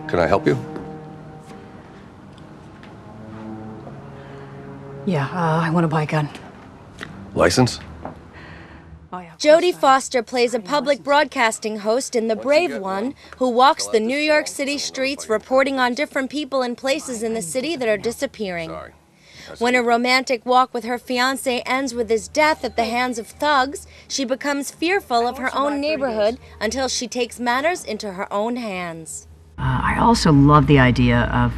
Can I help you? Yeah, I want to buy a gun. License? Oh, yeah. Jodie Foster plays a public broadcasting host in The Brave One who walks the New York City streets reporting on different people and places in the city that are disappearing. Sorry. When a romantic walk with her fiancé ends with his death at the hands of thugs, she becomes fearful of her own neighborhood until she takes matters into her own hands. I also love the idea of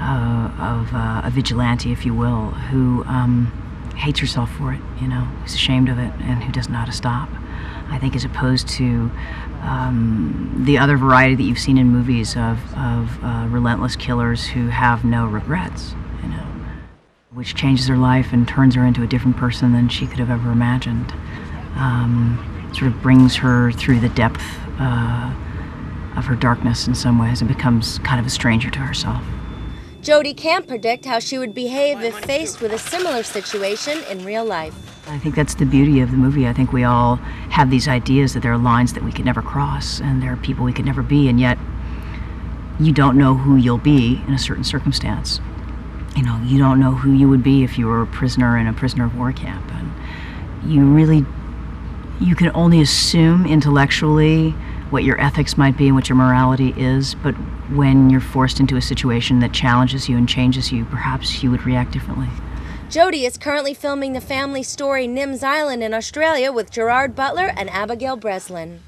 a vigilante, if you will, who hates herself for it, you know, who's ashamed of it, and who doesn't know how to stop. I think as opposed to the other variety that you've seen in movies of relentless killers who have no regrets, you know, which changes her life and turns her into a different person than she could have ever imagined. Sort of brings her through the depth of her darkness in some ways and becomes kind of a stranger to herself. Jodie can't predict how she would behave if faced with a similar situation in real life. I think that's the beauty of the movie. I think we all have these ideas that there are lines that we could never cross and there are people we could never be, and yet you don't know who you'll be in a certain circumstance. You know, you don't know who you would be if you were a prisoner in a prisoner of war camp. And you can only assume intellectually what your ethics might be and what your morality is, but when you're forced into a situation that challenges you and changes you, perhaps you would react differently. Jodie is currently filming the family story Nims Island in Australia with Gerard Butler and Abigail Breslin.